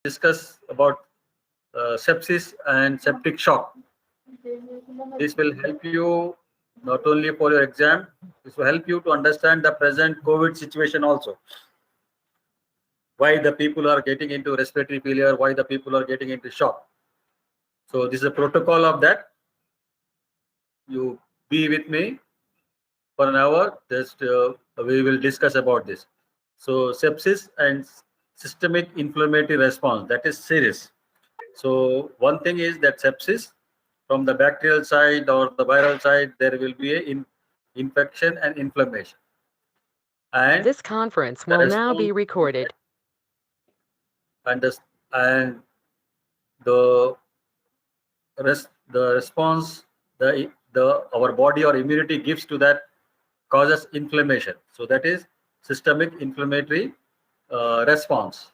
discuss about sepsis and septic shock. This will help you not only for your exam, this will help you to understand the present COVID situation also. Why the people are getting into respiratory failure, why the people are getting into shock. So this is a protocol of that. You be with me for an hour. Just we will discuss about this. So sepsis and systemic inflammatory response, that is serious. So one thing is that sepsis from the bacterial side or the viral side, there will be a infection and inflammation. And This conference the will now response be recorded. and the the response the our body or immunity gives to that causes inflammation. So that is systemic inflammatory response.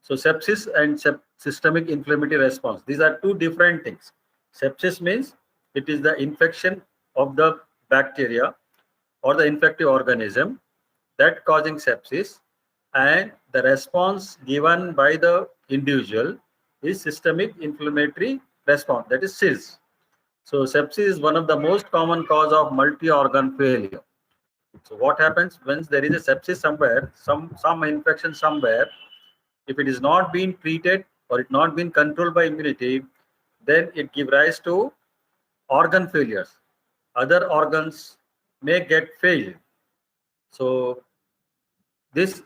So sepsis and systemic inflammatory response, these are two different things. Sepsis means it is the infection of the bacteria or the infective organism that causing sepsis, and the response given by the individual is systemic inflammatory response, that is SIRS. So sepsis is one of the most common cause of multi-organ failure. So what happens when there is a sepsis somewhere, some infection somewhere, if it is not being treated or it not been controlled by immunity, then it gives rise to organ failures. Other organs may get failed. So this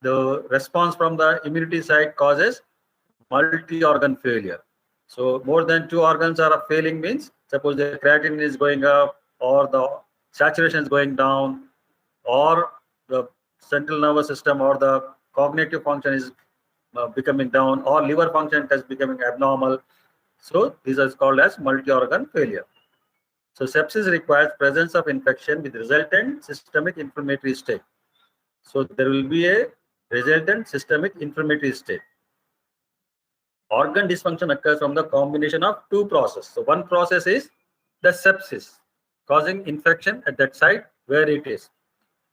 the response from the immunity side causes multi-organ failure. So more than two organs are failing means suppose the creatinine is going up or the saturation is going down or the central nervous system or the cognitive function is becoming down or liver function is becoming abnormal. So these are called as multi-organ failure. So sepsis requires presence of infection with resultant systemic inflammatory state. So there will be a resultant systemic inflammatory state. Organ dysfunction occurs from the combination of two processes. So one process is the sepsis, causing infection at that site where it is.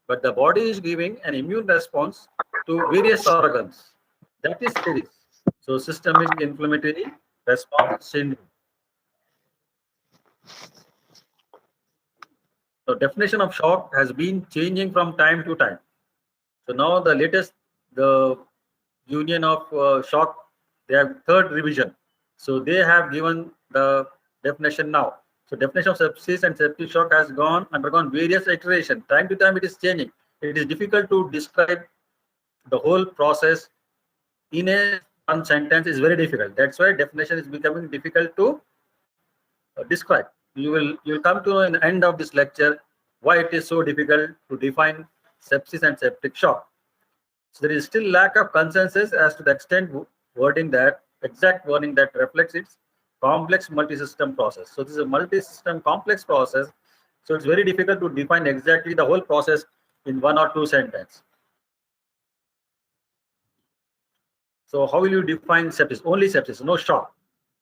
But the body is giving an immune response to various organs. That is serious. So systemic inflammatory response syndrome. So definition of shock has been changing from time to time. So now the latest, the Union of Shock, they have third revision. So they have given the definition now. So definition of sepsis and septic shock has undergone various iterations. Time to time it is changing. It is difficult to describe the whole process in a one sentence is very difficult. That's why definition is becoming difficult to describe. You will come to know in the end of this lecture why it is so difficult to define sepsis and septic shock. So there is still lack of consensus as to the extent exact wording that reflects its complex multi-system process. So this is a multi-system complex process. So it's very difficult to define exactly the whole process in one or two sentences. So how will you define sepsis? Only sepsis, no shock.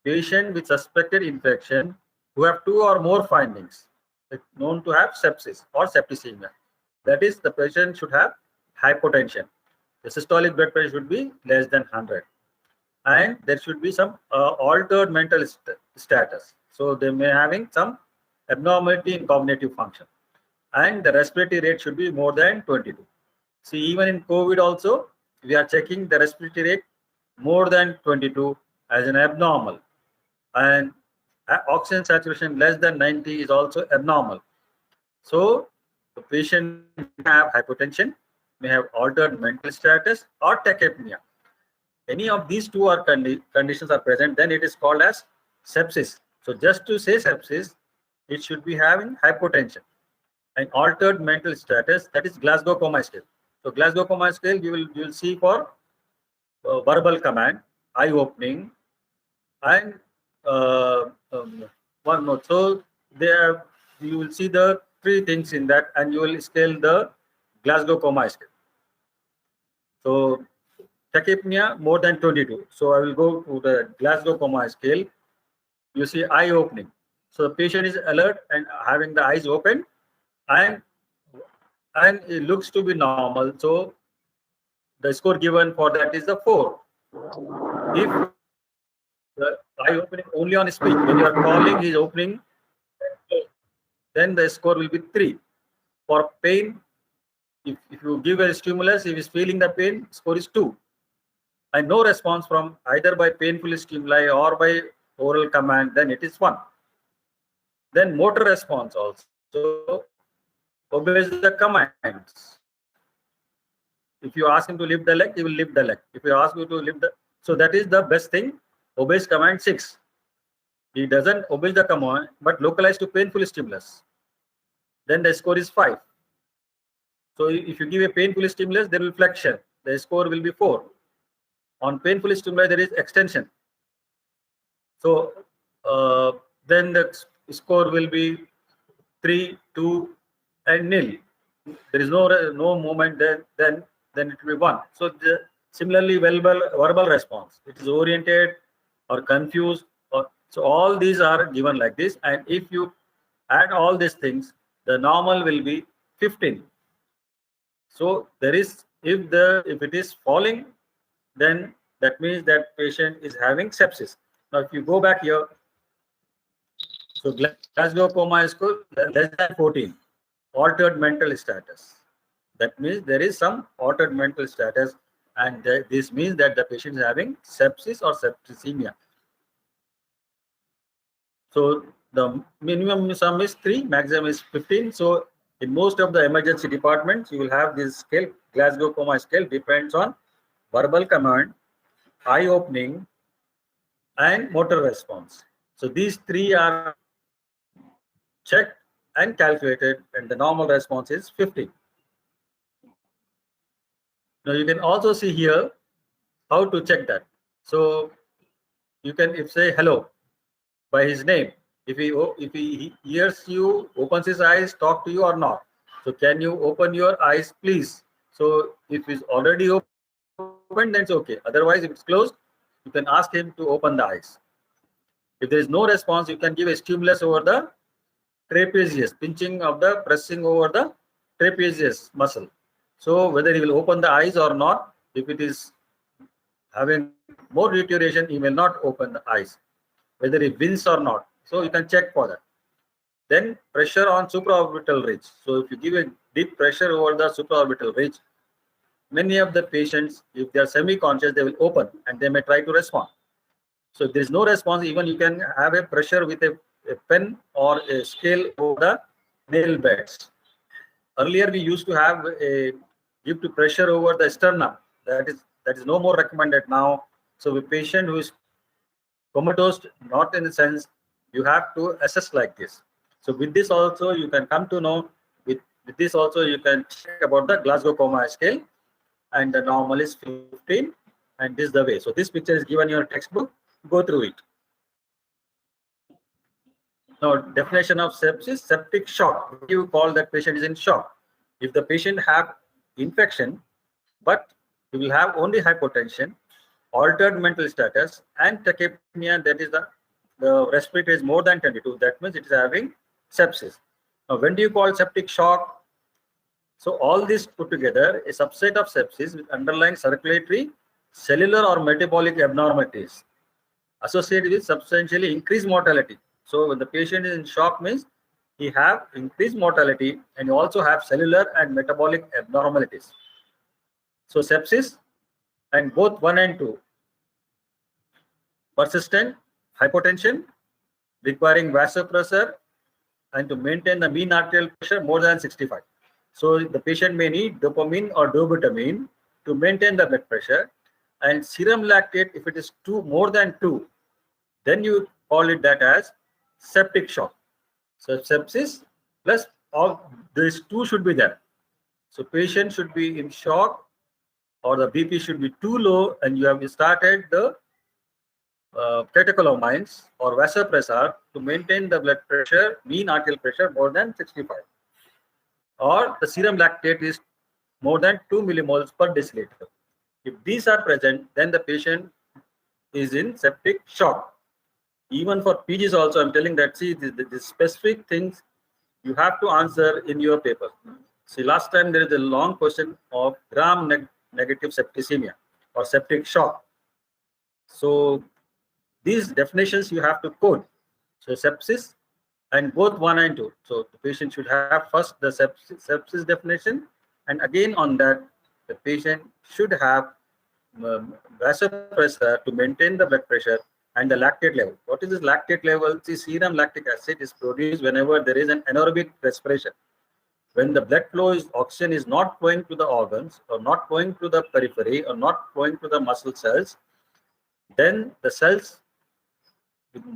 Patient with suspected infection who have two or more findings known to have sepsis or septicemia. That is, the patient should have hypotension. The systolic blood pressure should be less than 100. And there should be some altered mental status. So they may having some abnormality in cognitive function. And the respiratory rate should be more than 22. See, even in COVID also, we are checking the respiratory rate more than 22 as an abnormal. And oxygen saturation less than 90 is also abnormal. So the patient may have hypotension, may have altered mental status or tachypnea. Any of these two are conditions are present, then it is called as sepsis. So just to say sepsis, it should be having hypotension and altered mental status, that is Glasgow Coma Scale. So Glasgow Coma Scale you will see for verbal command, eye opening, and one more. So there you will see the three things in that, and you will scale the Glasgow Coma Scale. So tachypnea more than 22. So I will go to the Glasgow Coma Scale. you see eye opening. So the patient is alert and having the eyes open, and it looks to be normal. So the score given for that is the 4. If the eye opening only on speech, when you are calling, he is opening, then the score will be 3. For pain, if you give a stimulus, if he is feeling the pain, score is 2. And no response from either by painful stimuli or by oral command, then it is 1. Then motor response also obeys the commands. If you ask him to lift the leg, he will lift the leg. If you ask you to lift the, so that is the best thing. Obeys command 6. He doesn't obey the command, but localized to painful stimulus. Then the score is 5. So if you give a painful stimulus, there will be flexion. The score will be 4. On painful stimuli, there is extension. So then the score will be 3, 2, and nil. There is no movement. Then it will be 1. So similarly, verbal response. It is oriented or confused. So all these are given like this. And if you add all these things, the normal will be 15. So there is, if it is falling, then that means that patient is having sepsis. Now, if you go back here, so Glasgow Coma score less than 14, altered mental status. That means there is some altered mental status, and this means that the patient is having sepsis or septicemia. So the minimum sum is 3, maximum is 15. So in most of the emergency departments, you will have this scale. Glasgow Coma scale depends on verbal command, eye opening, and motor response. So these 3 are checked and calculated, and the normal response is 15. Now you can also see here how to check that. So you can say hello by his name. If he hears you, opens his eyes, talk to you or not. So can you open your eyes, please? So if it's already open, then it's okay. Otherwise, if it's closed, you can ask him to open the eyes. If there is no response, you can give a stimulus over the trapezius, pinching of the pressing over the trapezius muscle. So whether he will open the eyes or not, if it is having more deterioration, he will not open the eyes, whether he wins or not. So you can check for that. Then pressure on supraorbital ridge. So if you give a deep pressure over the supraorbital ridge, many of the patients, if they are semi-conscious, they will open and they may try to respond. So if there is no response, even you can have a pressure with a pen or a scale over the nail beds. Earlier, we used to have give to pressure over the sternum. That is no more recommended now. So a patient who is comatose, not in the sense, you have to assess like this. So with this also, you can come to know, with this also, you can check about the Glasgow Coma scale, and the normal is 15, and this is the way. So this picture is given in your textbook. Go through it. Now, definition of sepsis, septic shock. You call that patient is in shock. If the patient have infection, but he will have only hypotension, altered mental status, and tachypnea, that is the respirator is more than 22, that means it is having sepsis. Now, when do you call septic shock? So all this put together, a subset of sepsis with underlying circulatory, cellular or metabolic abnormalities associated with substantially increased mortality. So when the patient is in shock, means he have increased mortality and you also have cellular and metabolic abnormalities. So sepsis, and both 1 and 2, persistent hypotension requiring vasopressor and to maintain the mean arterial pressure more than 65. So the patient may need dopamine or dobutamine to maintain the blood pressure, and serum lactate, if it is more than 2, then you call it that as septic shock. So sepsis plus all these 2 should be there. So patient should be in shock, or the BP should be too low, and you have started the catecholamines or vasopressor to maintain the blood pressure, mean arterial pressure more than 65. Or the serum lactate is more than 2 millimoles per deciliter. If these are present, then the patient is in septic shock. Even for PGs also, I'm telling that, see, the specific things you have to answer in your paper. See, last time there is a long question of gram-negative septicemia or septic shock. So these definitions you have to code. So sepsis and both 1 and 2. So the patient should have first the sepsis definition, and again on that, the patient should have vasopressor to maintain the blood pressure and the lactate level. What is this lactate level? See, serum lactic acid is produced whenever there is an anaerobic respiration. When the blood flow is, oxygen is not flowing to the organs or not flowing to the periphery or not flowing to the muscle cells, then the cells,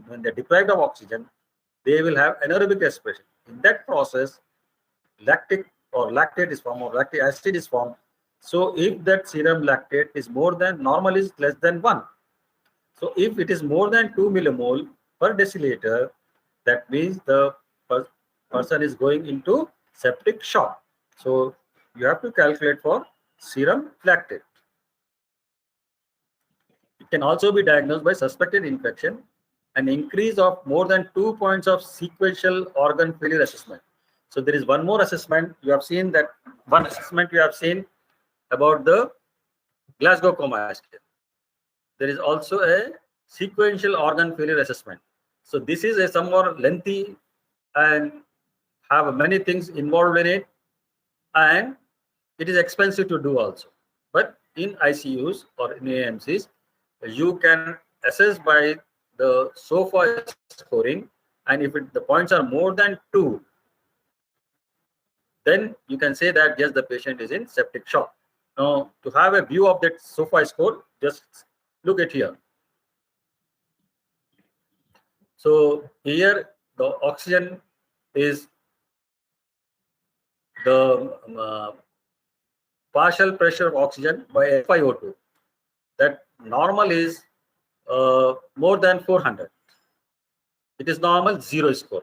when they're deprived of oxygen, they will have anaerobic respiration. In that process, lactic or lactate is formed or lactic acid is formed. So if that serum lactate is more than, normal is less than 1. So if it is more than 2 millimole per deciliter, that means the person is going into septic shock. So you have to calculate for serum lactate. It can also be diagnosed by suspected infection, an increase of more than 2 points of sequential organ failure assessment. So there is one more assessment. You have seen that one assessment you have seen about the Glasgow Coma scale. There is also a sequential organ failure assessment. So this is a somewhat lengthy and have many things involved in it, and it is expensive to do also. But in ICUs or in AMCs, you can assess by the SOFA scoring, and if the points are more than 2, then you can say that yes, the patient is in septic shock. Now, to have a view of that SOFA score, just look at here. So here the oxygen is the partial pressure of oxygen by FiO2. That normal is more than 400. It is normal, 0 score.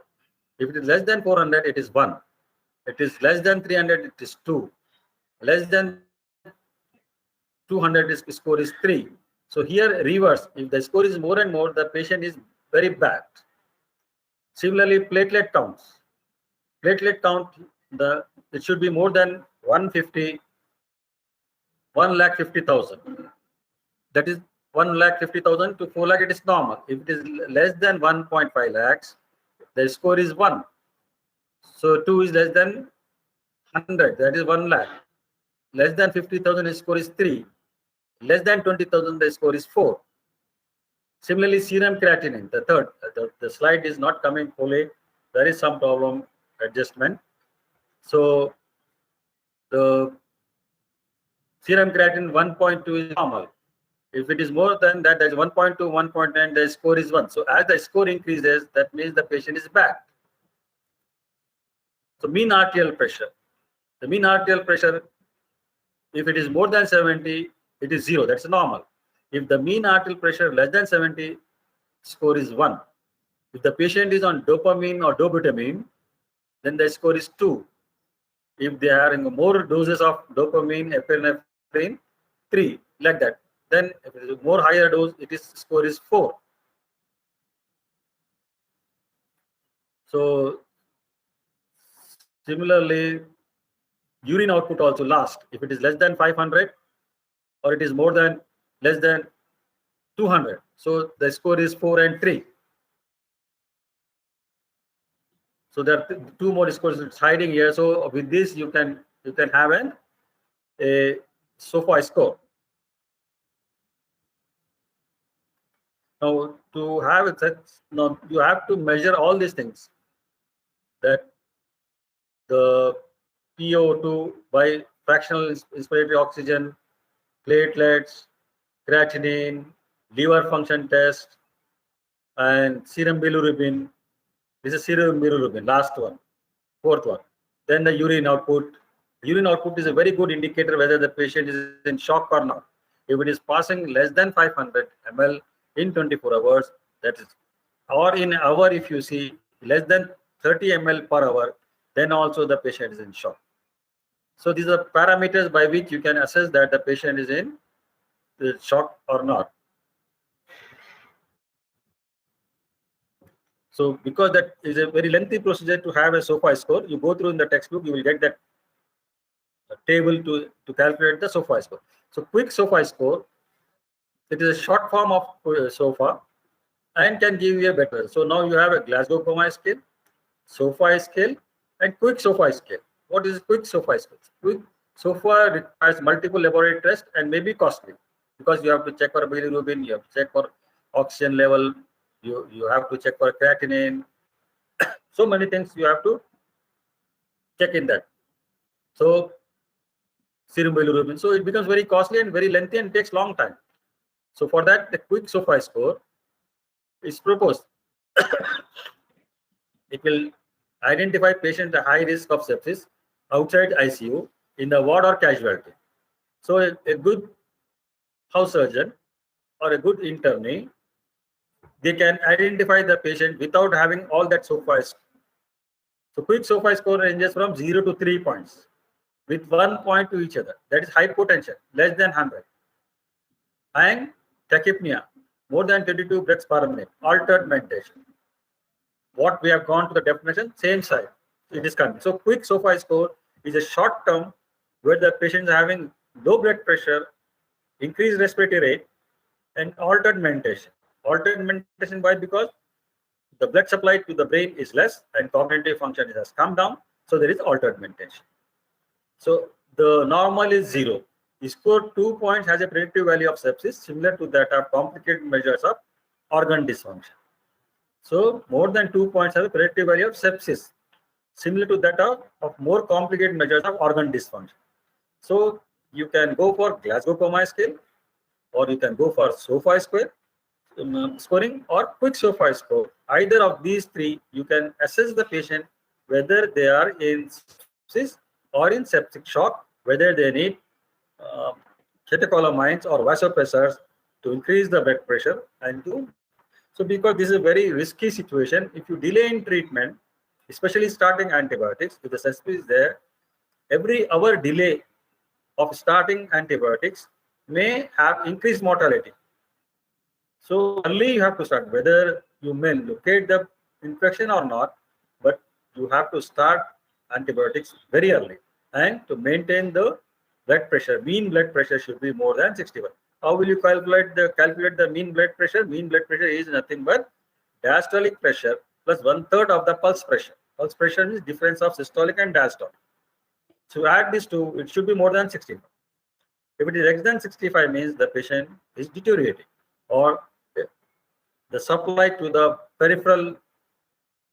If it is less than 400, it is 1. It is less than 300, it is 2. Less than 200, score is 3. So here reverse. If the score is more and more, the patient is very bad. Similarly, platelet counts. Platelet count, it should be more than 150, 1,50,000. That is 1,50,000 to 4 lakh, it is normal. If it is less than 1.5 lakhs, the score is 1. So 2 is less than 100, that is 1 lakh. Less than 50,000, the score is 3. Less than 20,000, the score is 4. Similarly, serum creatinine, the third. The slide is not coming fully. There is some problem adjustment. So the serum creatinine 1.2 is normal. If it is more than that, that's 1.2, 1.9, the score is 1. So as the score increases, that means the patient is bad. So mean arterial pressure. The mean arterial pressure, if it is more than 70, it is 0. That's normal. If the mean arterial pressure less than 70, score is 1. If the patient is on dopamine or dobutamine, then the score is 2. If they are in more doses of dopamine, epinephrine, 3, like that. Then if it is more higher dose, score is 4. So similarly, urine output also last. If it is less than 500 or it is more than less than 200, so the score is 4 and 3. So there are 2 more scores it's hiding here. So with this, you can have a SOFA score. Now to have it, now you have to measure all these things. That the PO2 by fractional inspiratory oxygen, platelets, creatinine, liver function test, and serum bilirubin. This is serum bilirubin, last one, 4th one. Then the urine output. Urine output is a very good indicator whether the patient is in shock or not. If it is passing less than 500 ml in 24 hours, that is, or in hour, if you see less than 30 ml per hour, then also the patient is in shock. So these are parameters by which you can assess that the patient is in the shock or not. So because that is a very lengthy procedure to have a SOFA score, you go through in the textbook, you will get that table to calculate the SOFA score. So quick SOFA score, it is a short form of SOFA and can give you a better. So now you have a Glasgow Coma scale, SOFA scale, and quick SOFA scale. What is quick SOFA scale? Quick SOFA requires multiple laboratory tests and may be costly because you have to check for bilirubin, you have to check for oxygen level, you have to check for creatinine. So many things you have to check in that. So serum bilirubin. So it becomes very costly and very lengthy and takes long time. So for that, the quick SOFA score is proposed. It will identify patients at high risk of sepsis outside ICU in the ward or casualty. So a good house surgeon or a good internee, they can identify the patient without having all that SOFA score. So quick SOFA score ranges from 0 to 3 points with 1 point to each other. That is hypotension, less than 100. And tachypnea, more than 22 breaths per minute, altered mentation. What we have gone to the definition, same side, it is coming. So quick SOFA score is a short term where the patient is having low blood pressure, increased respiratory rate, and altered mentation. Altered mentation why? Because the blood supply to the brain is less and cognitive function has come down. So there is altered mentation. So the normal is 0. The score 2 points has a predictive value of sepsis similar to that of complicated measures of organ dysfunction. So more than 2 points have a predictive value of sepsis similar to that of more complicated measures of organ dysfunction. So you can go for Glasgow Coma scale, or you can go for SOFA square scoring or quick SOFA score. Either of these three, you can assess the patient whether they are in sepsis or in septic shock, whether they need catecholamines or vasopressors to increase the blood pressure and to. So because this is a very risky situation, if you delay in treatment, especially starting antibiotics, if the sepsis is there, every hour delay of starting antibiotics may have increased mortality. So early you have to start, whether you may locate the infection or not, but you have to start antibiotics very early. And to maintain the blood pressure, mean blood pressure should be more than 61. How will you calculate the mean blood pressure? Mean blood pressure is nothing but diastolic pressure plus 1/3 of the pulse pressure. Pulse pressure is difference of systolic and diastolic. So add these two, it should be more than 65. If it is less than 65 means the patient is deteriorating or the supply to the peripheral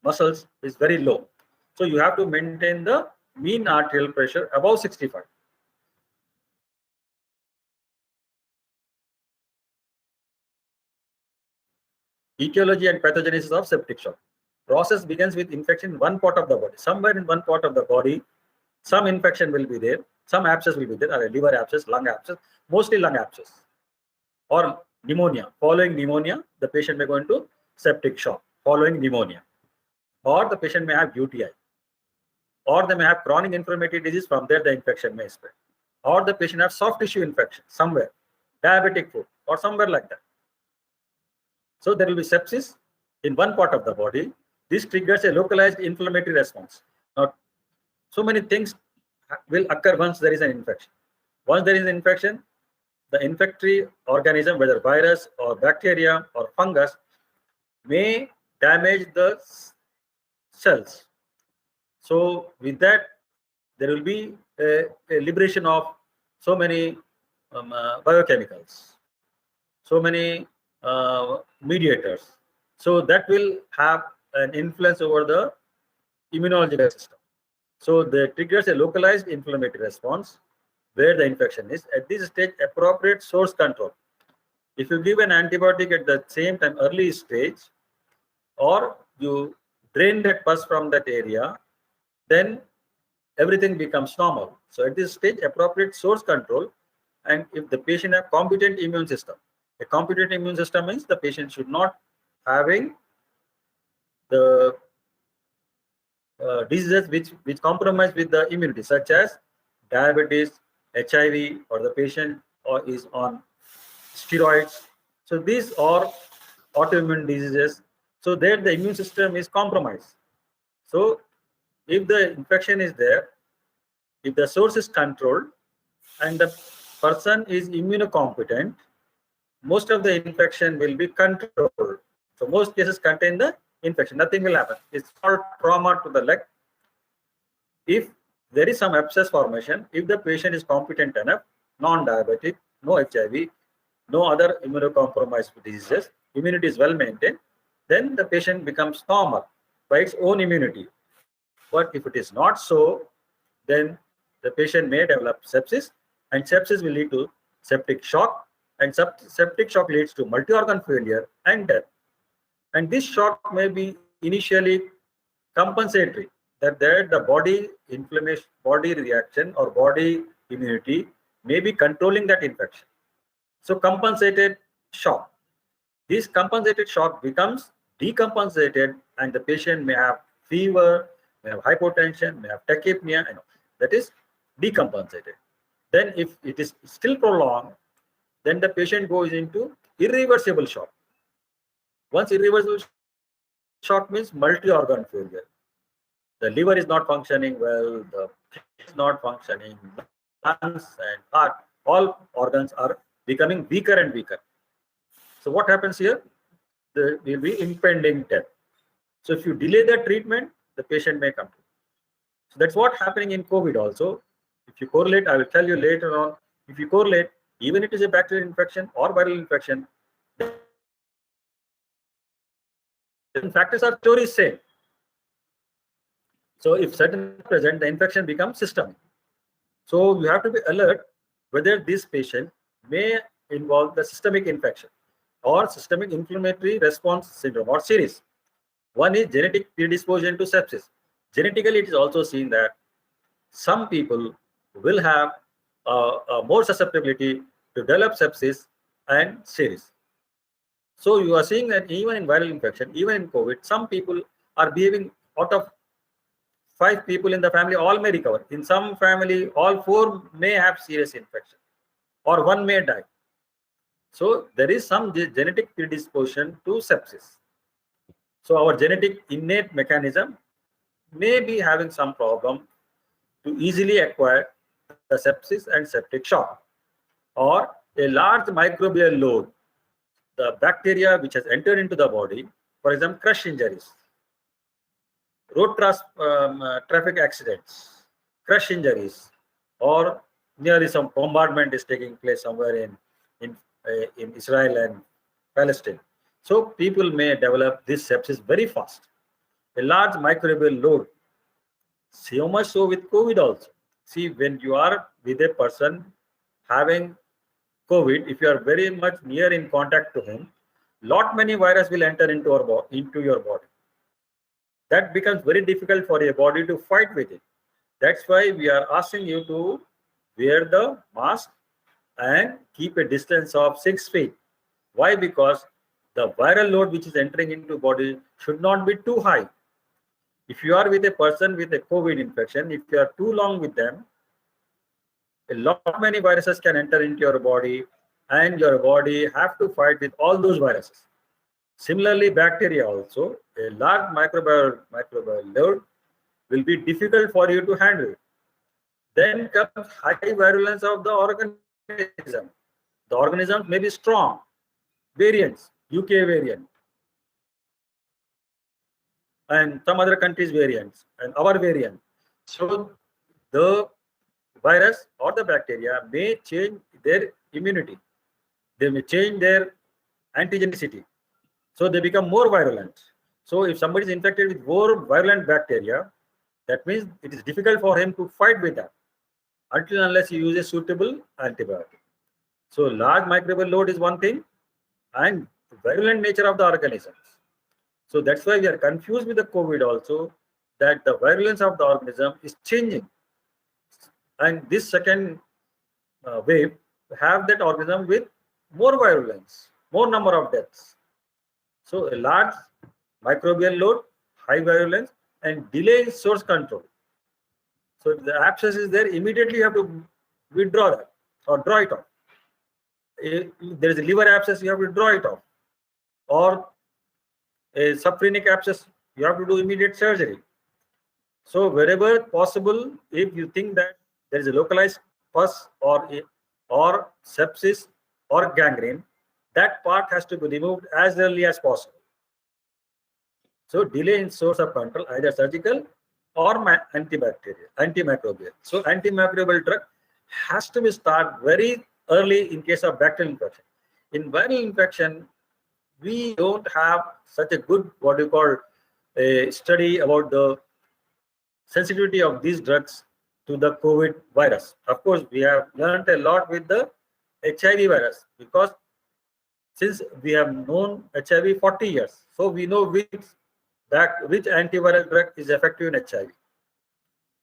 muscles is very low. So you have to maintain the mean arterial pressure above 65. Etiology and pathogenesis of septic shock. Process begins with infection in one part of the body. Somewhere in one part of the body, some infection will be there, some abscess will be there, or a liver abscess, lung abscess, mostly lung abscess, or pneumonia. Following pneumonia, the patient may go into septic shock following pneumonia, or the patient may have UTI, or they may have chronic inflammatory disease. From there, the infection may spread, or the patient has soft tissue infection somewhere, diabetic foot, or somewhere like that. So there will be sepsis in one part of the body. This triggers a localized inflammatory response. Now, so many things will occur once there is an infection. Once there is an infection, the infectory organism, whether virus or bacteria or fungus, may damage the cells. So with that, there will be a liberation of so many biochemicals, so many mediators. So that will have an influence over the immunological system. So that triggers a localized inflammatory response where the infection is. At this stage, appropriate source control. If you give an antibiotic at the same time, early stage, or you drain that pus from that area, then everything becomes normal. So at this stage, appropriate source control. And if the patient has competent immune system, a competent immune system means the patient should not having the diseases which compromise with the immunity, such as diabetes, HIV, or the patient or is on steroids. So these are autoimmune diseases. So there the immune system is compromised. So if the infection is there, if the source is controlled and the person is immunocompetent, most of the infection will be controlled. So most cases contain the infection, nothing will happen. It's called trauma to the leg. If there is some abscess formation, if the patient is competent enough, non-diabetic, no HIV, no other immunocompromised diseases, immunity is well maintained, then the patient becomes normal by its own immunity. But if it is not so, then the patient may develop sepsis, and sepsis will lead to septic shock, and septic shock leads to multi-organ failure and death. And this shock may be initially compensatory, that the body inflammation, body reaction or body immunity may be controlling that infection. So compensated shock. This compensated shock becomes decompensated, and the patient may have fever, may have hypotension, may have tachypnea, that is decompensated. Then if it is still prolonged, then the patient goes into irreversible shock. Once irreversible shock means multi-organ failure. The liver is not functioning well, the kidney is not functioning, lungs and heart, all organs are becoming weaker and weaker. So what happens here? There will be impending death. So if you delay the treatment, the patient may come to. So that's what happening in COVID also. If you correlate, I will tell you later on, if you correlate, even if it is a bacterial infection or viral infection, the factors are theory same. So if certain present, the infection becomes systemic. So you have to be alert whether this patient may involve the systemic infection or systemic inflammatory response syndrome or series. One is genetic predisposition to sepsis. Genetically, it is also seen that some people will have more susceptibility to develop sepsis and series. So you are seeing that even in viral infection, even in COVID, some people are behaving out of 5 people in the family, all may recover. In some family, all 4 may have serious infection or 1 may die. So there is some genetic predisposition to sepsis. So our genetic innate mechanism may be having some problem to easily acquire the sepsis and septic shock, or a large microbial load, the bacteria which has entered into the body, for example, crush injuries, road traffic accidents, crush injuries, or nearly some bombardment is taking place somewhere in Israel and Palestine. So people may develop this sepsis very fast. A large microbial load. So much so with COVID also. See, when you are with a person having COVID, if you are very much near in contact to him, lot many virus will enter into your body. That becomes very difficult for your body to fight with it. That's why we are asking you to wear the mask and keep a distance of 6 feet. Why? Because the viral load which is entering into body should not be too high. If you are with a person with a COVID infection, if you are too long with them, a lot many viruses can enter into your body, and your body have to fight with all those viruses. Similarly, bacteria also, a large microbial load will be difficult for you to handle. Then comes high virulence of the organism. The organisms may be strong, variants, UK variant, and some other countries' variants, and our variant. So the virus or the bacteria may change their immunity. They may change their antigenicity. So they become more virulent. So if somebody is infected with more virulent bacteria, that means it is difficult for him to fight with that until unless you use a suitable antibiotic. So large microbial load is one thing, and virulent nature of the organisms. So that's why we are confused with the COVID also, that the virulence of the organism is changing. And this second wave have that organism with more virulence, more number of deaths. So a large microbial load, high virulence, and delay in source control. So if the abscess is there, immediately you have to withdraw that or draw it off. If there is a liver abscess, you have to draw it off. Or a subphrenic abscess, you have to do immediate surgery. So wherever possible, if you think that there is a localized pus or sepsis or gangrene, that part has to be removed as early as possible. So delay in source of control, either surgical or antimicrobial. So antimicrobial drug has to be started very early in case of bacterial infection. In viral infection, we don't have such a good, what you call, a study about the sensitivity of these drugs to the COVID virus. Of course, we have learned a lot with the HIV virus, because since we have known HIV 40 years, so we know which antiviral drug is effective in HIV.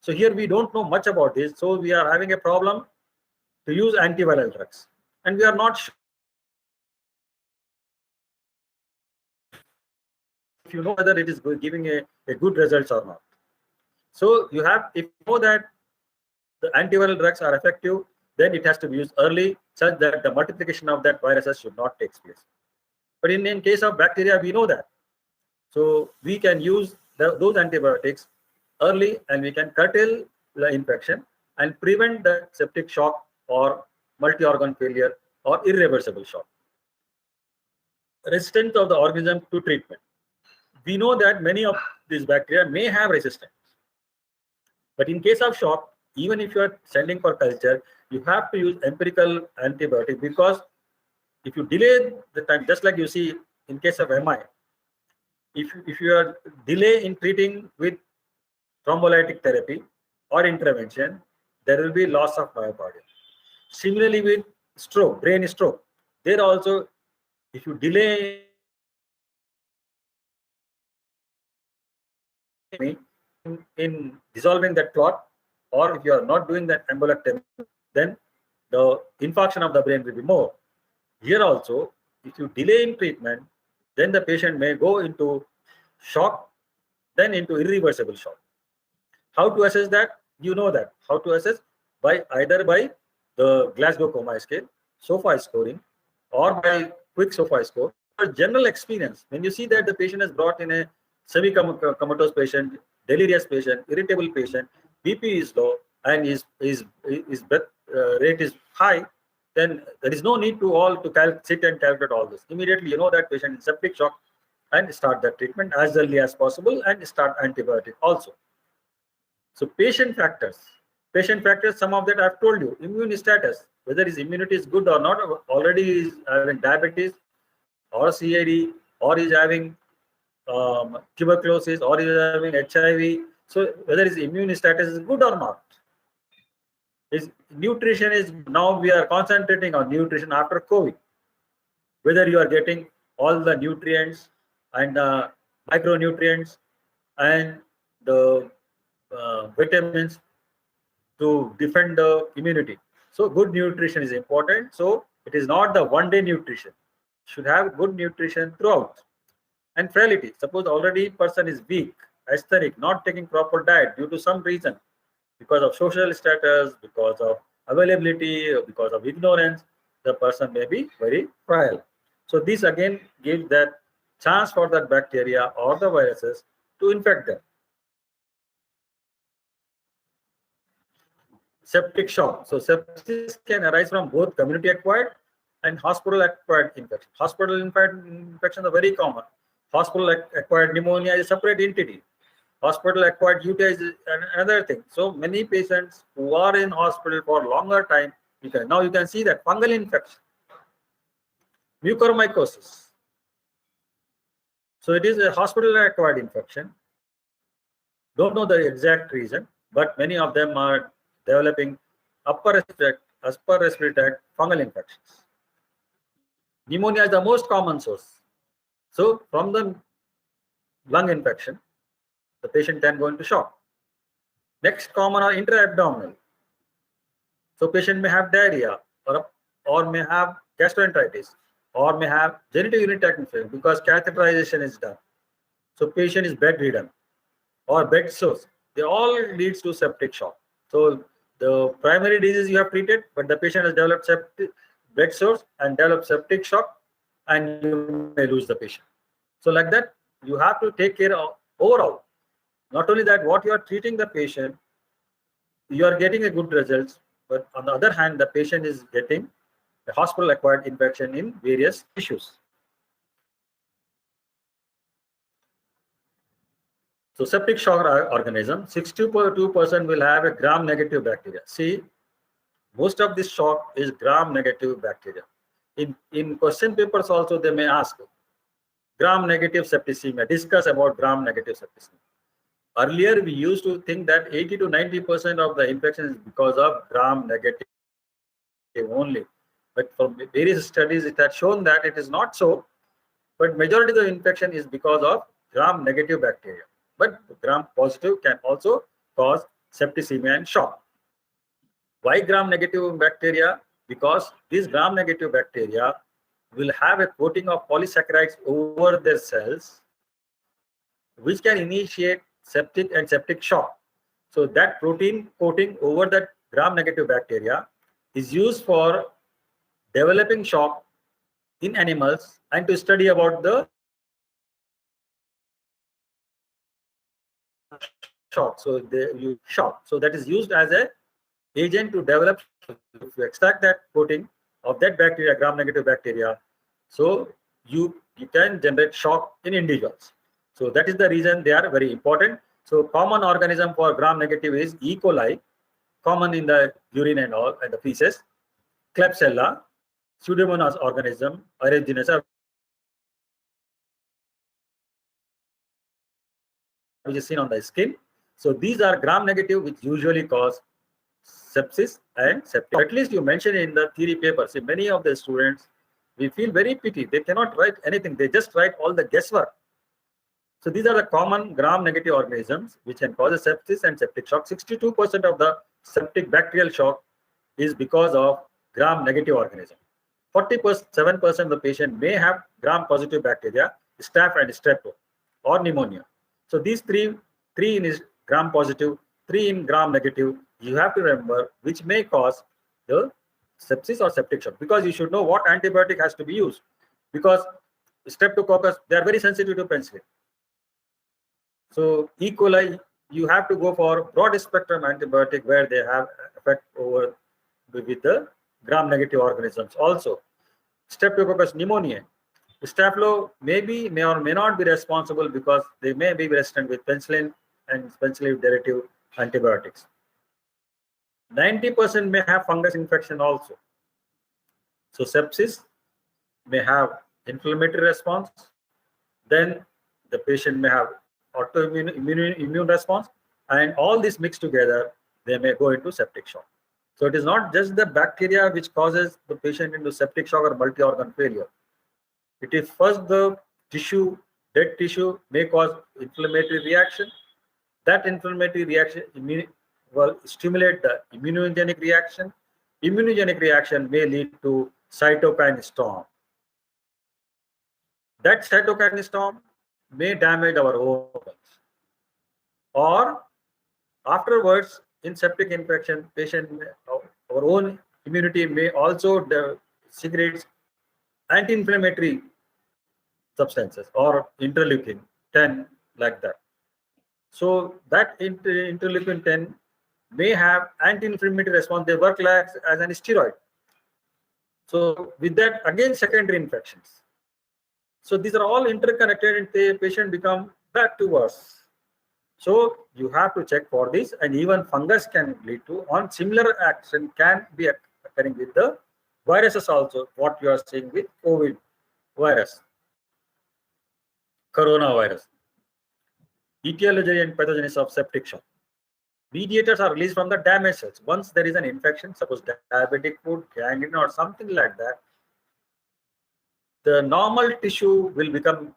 So here we don't know much about this, so we are having a problem to use antiviral drugs, and we are not sure if you know whether it is giving a good results or not. So you have, if you know that the antiviral drugs are effective, then it has to be used early, such that the multiplication of that viruses should not take place. But in case of bacteria, we know that. So we can use those antibiotics early, and we can curtail the infection and prevent the septic shock or multi-organ failure or irreversible shock. Resistance of the organism to treatment. We know that many of these bacteria may have resistance. But in case of shock, even if you are sending for culture, you have to use empirical antibiotic, because if you delay the time, just like you see in case of MI, if you are delay in treating with thrombolytic therapy or intervention, there will be loss of myocardium. Similarly with stroke, brain stroke, there also, if you delay in dissolving that clot, or if you are not doing that embolectomy, then the infarction of the brain will be more. Here also, if you delay in treatment, then the patient may go into shock, then into irreversible shock. How to assess that? You know that. How to assess? Either by the Glasgow Coma Scale, SOFA scoring, or by quick SOFA score. For general experience, when you see that the patient is brought in a semi-comatose patient, delirious patient, irritable patient, BP is low, and his breath rate is high, then there is no need to sit and calculate all this. Immediately, you know that patient is septic shock, and start that treatment as early as possible, and start antibiotic also. So patient factors, some of that I've told you. Immune status, whether his immunity is good or not, already is having diabetes or CAD, or is having tuberculosis, or is having HIV. So whether his immune status is good or not. His nutrition is, now we are concentrating on nutrition after COVID. Whether you are getting all the nutrients and micronutrients and the vitamins to defend the immunity. So good nutrition is important. So it is not the one-day nutrition. Should have good nutrition throughout. And frailty. Suppose already person is weak, asthenic, not taking proper diet due to some reason, because of social status, because of availability, because of ignorance, the person may be very frail. So this again gives that chance for that bacteria or the viruses to infect them. Septic shock. So sepsis can arise from both community-acquired and hospital-acquired infection. Hospital-acquired infections are very common. Hospital-acquired pneumonia is a separate entity. Hospital-acquired UTI is another thing. So many patients who are in hospital for longer time, now you can see that fungal infection, mucormycosis. So it is a hospital-acquired infection. Don't know the exact reason, but many of them are developing upper respiratory tract fungal infections. Pneumonia is the most common source. So from the lung infection, the patient can go into shock. Next common are intra-abdominal. So patient may have diarrhea, or may have gastroenteritis, or may have genitourinary tract infection because catheterization is done. So patient is bedridden or bed sores. They all leads to septic shock. So the primary disease you have treated, but the patient has developed bed sores and developed septic shock, and you may lose the patient. So like that, you have to take care of overall. Not only that, what you are treating the patient, you are getting a good results, but on the other hand, the patient is getting a hospital-acquired infection in various tissues. So septic shock organism, 62% will have a gram-negative bacteria. See, most of this shock is gram-negative bacteria. In question papers also, they may ask gram-negative septicemia, discuss about gram-negative septicemia. Earlier, we used to think that 80 to 90% of the infection is because of gram-negative only. But from various studies, it has shown that it is not so. But majority of the infection is because of gram-negative bacteria. But gram-positive can also cause septicemia and shock. Why gram-negative bacteria? Because these gram-negative bacteria will have a coating of polysaccharides over their cells, which can initiate septic and septic shock. So that protein coating over that gram-negative bacteria is used for developing shock in animals and to study about the shock. So you shock. So that is used as a agent to develop. If you extract that coating of that bacteria, gram-negative bacteria, so you can generate shock in individuals. So that is the reason they are very important. So common organism for gram-negative is E. coli, common in the urine and all and the feces, Klebsiella, Pseudomonas organism, aeruginosa, which is seen on the skin. So these are gram-negative, which usually cause sepsis and septic. At least you mentioned in the theory paper. See, many of the students, we feel very pity. They cannot write anything. They just write all the guesswork. So these are the common gram-negative organisms which can cause sepsis and septic shock. 62% of the septic bacterial shock is because of gram-negative organism. 47% of the patient may have gram-positive bacteria, staph and strepto, or pneumonia. So these three in gram-positive, 3 in gram-negative, you have to remember which may cause the sepsis or septic shock, because you should know what antibiotic has to be used, because streptococcus, they are very sensitive to penicillin. So E. coli, you have to go for broad spectrum antibiotic where they have effect over with the gram-negative organisms. Also, Streptococcus pneumoniae, Staphylo may or may not be responsible because they may be resistant with penicillin and penicillin derivative antibiotics. 90% may have fungus infection also. So sepsis may have inflammatory response. Then the patient may have autoimmune immune response, and all this mixed together, they may go into septic shock. So it is not just the bacteria which causes the patient into septic shock or multi-organ failure. It is first the tissue, dead tissue may cause inflammatory reaction. That inflammatory reaction will stimulate the immunogenic reaction. Immunogenic reaction may lead to cytokine storm. That cytokine storm may damage our organs. Or afterwards, in septic infection, patient, our own immunity may also secrete anti-inflammatory substances or interleukin 10, like that. So that interleukin 10 may have anti-inflammatory response. They work like as an steroid. So with that, again, secondary infections. So these are all interconnected and the patient become back to worse. So you have to check for this, and even fungus can lead to, on similar action can be occurring with the viruses also, what you are seeing with COVID virus, coronavirus. Etiology and pathogenesis of septic shock. Mediators are released from the damaged cells. Once there is an infection, suppose diabetic foot, gangrene or something like that, the normal tissue will become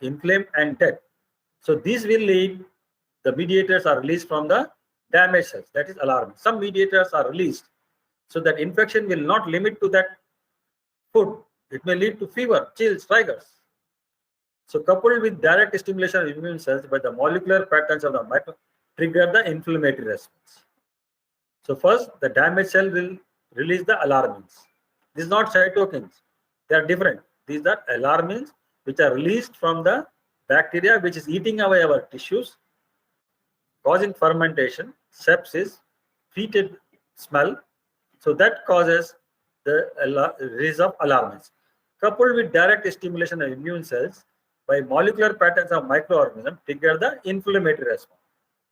inflamed and dead. So this will lead, the mediators are released from the damaged cells. That is alarming. Some mediators are released so that infection will not limit to that foot. It may lead to fever, chills, triggers. So coupled with direct stimulation of immune cells by the molecular patterns of the micro trigger the inflammatory response. So first, the damaged cell will release the alarmins. These are not cytokines. They are different. These are alarmins which are released from the bacteria which is eating away our tissues, causing fermentation, sepsis, fetid smell. So that causes the release of alarmins. Coupled with direct stimulation of immune cells by molecular patterns of microorganisms trigger the inflammatory response.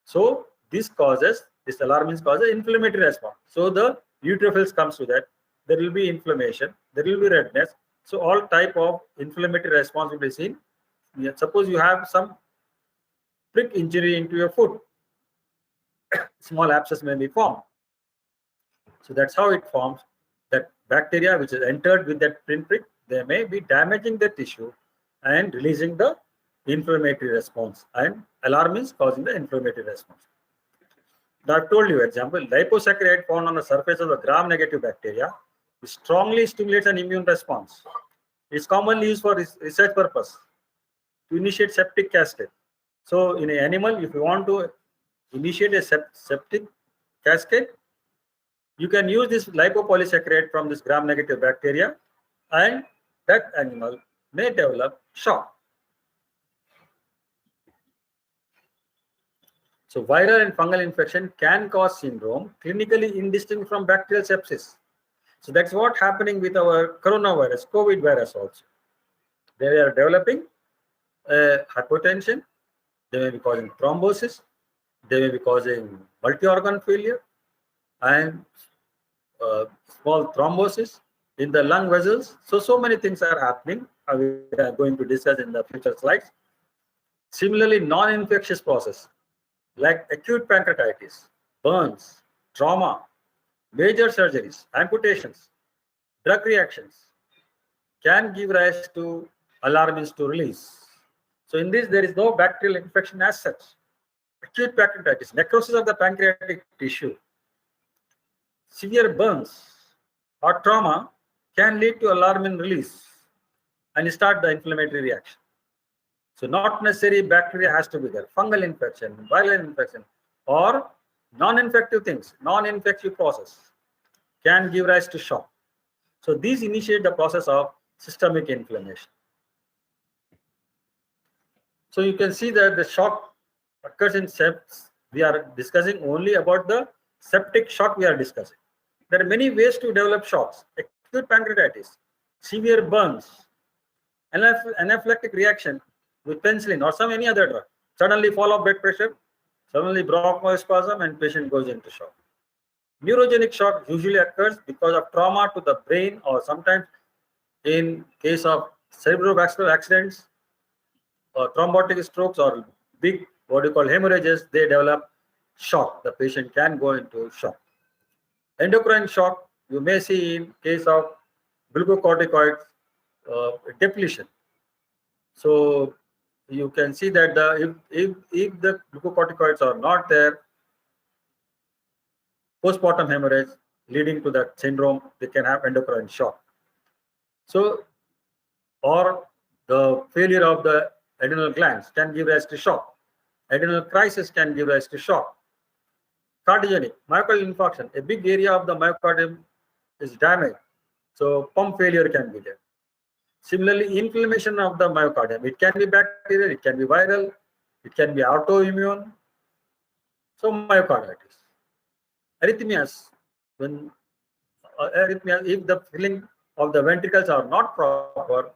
So this alarmins causes inflammatory response. So the neutrophils comes to that. There will be inflammation. There will be redness. So all type of inflammatory response will be seen. Suppose you have some prick injury into your foot, small abscess may be formed. So that's how it forms. That bacteria which is entered with that pinprick, they may be damaging the tissue and releasing the inflammatory response, and alarmins causing the inflammatory response. Now I've told you example, liposaccharide found on the surface of the gram-negative bacteria strongly stimulates an immune response. It's commonly used for research purpose to initiate septic cascade. So in an animal, if you want to initiate a septic cascade, you can use this lipopolysaccharide from this gram-negative bacteria, and that animal may develop shock. So viral and fungal infection can cause syndrome clinically indistinct from bacterial sepsis. So that's what happening with our coronavirus, COVID virus also. They are developing hypotension, they may be causing thrombosis, they may be causing multi-organ failure and small thrombosis in the lung vessels. So many things are happening. We are going to discuss in the future slides. Similarly, non-infectious process like acute pancreatitis, burns, trauma, major surgeries, amputations, drug reactions can give rise to alarmins to release. So in this, there is no bacterial infection as such. Acute pancreatitis, necrosis of the pancreatic tissue, severe burns or trauma can lead to alarmin release and start the inflammatory reaction. So not necessarily bacteria has to be there. Fungal infection, viral infection, or non-infective things, non-infective process can give rise to shock. So these initiate the process of systemic inflammation. So you can see that the shock occurs in sepsis. We are discussing only about the septic shock we are discussing. There are many ways to develop shocks. Acute pancreatitis, severe burns, anaphylactic reaction with penicillin or any other drug. Suddenly fall of blood pressure, suddenly bronchospasm, and patient goes into shock. Neurogenic shock usually occurs because of trauma to the brain, or sometimes in case of cerebrovascular accidents or thrombotic strokes or big hemorrhages, they develop shock. The patient can go into shock. Endocrine shock you may see in case of glucocorticoid depletion. So you can see that if the glucocorticoids are not there, postpartum hemorrhage leading to that syndrome, they can have endocrine shock. So, or the failure of the adrenal glands can give rise to shock. Adrenal crisis can give rise to shock. Cardiogenic, myocardial infarction, a big area of the myocardium is damaged. So pump failure can be there. Similarly, inflammation of the myocardium, it can be bacterial, it can be viral, it can be autoimmune. So myocarditis. Arrhythmias, if the filling of the ventricles are not proper,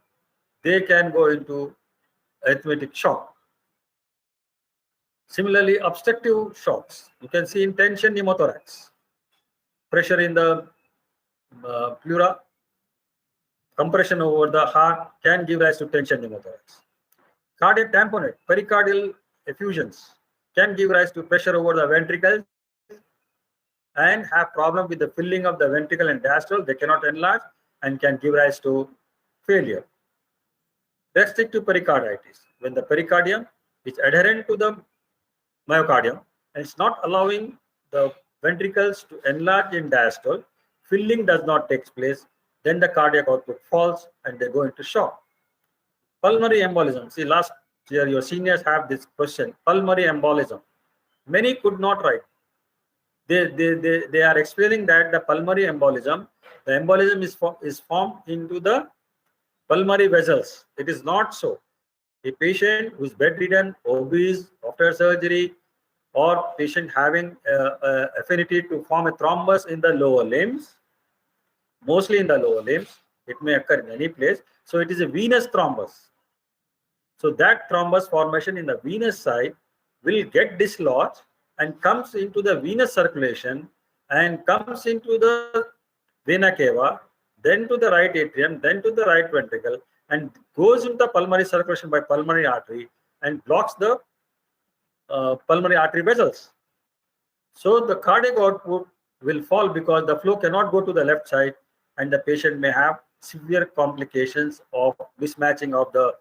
they can go into arrhythmic shock. Similarly, obstructive shocks, you can see in tension pneumothorax, pressure in the pleura, compression over the heart can give rise to tension pneumothorax. Cardiac tamponade, pericardial effusions can give rise to pressure over the ventricles and have problem with the filling of the ventricle and diastole. They cannot enlarge and can give rise to failure. Restrictive pericarditis, when the pericardium is adherent to the myocardium and it's not allowing the ventricles to enlarge in diastole, filling does not take place, then the cardiac output falls and they go into shock. Pulmonary embolism. See, last year your seniors have this question, pulmonary embolism. Many could not write. They are explaining that the pulmonary embolism, the embolism is formed into the pulmonary vessels. It is not so. A patient who is bedridden, obese, after surgery, or patient having affinity to form a thrombus in the lower limbs, mostly in the lower limbs, it may occur in any place. So it is a venous thrombus. So that thrombus formation in the venous side will get dislodged and comes into the venous circulation and comes into the vena cava, then to the right atrium, then to the right ventricle, and goes into the pulmonary circulation by pulmonary artery and blocks the pulmonary artery vessels. So the cardiac output will fall because the flow cannot go to the left side, and the patient may have severe complications of mismatching of the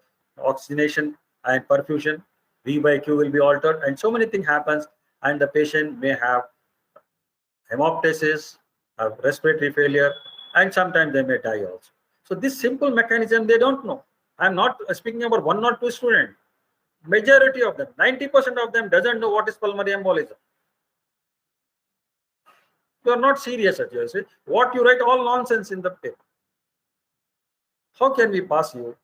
oxygenation and perfusion. V by Q will be altered, and so many things happens, and the patient may have hemoptysis, have respiratory failure, and sometimes they may die also. So this simple mechanism they don't know. I'm not speaking about one or two students. Majority of them, 90% of them doesn't know what is pulmonary embolism. You are not serious at your say. What you write all nonsense in the paper. How can we pass you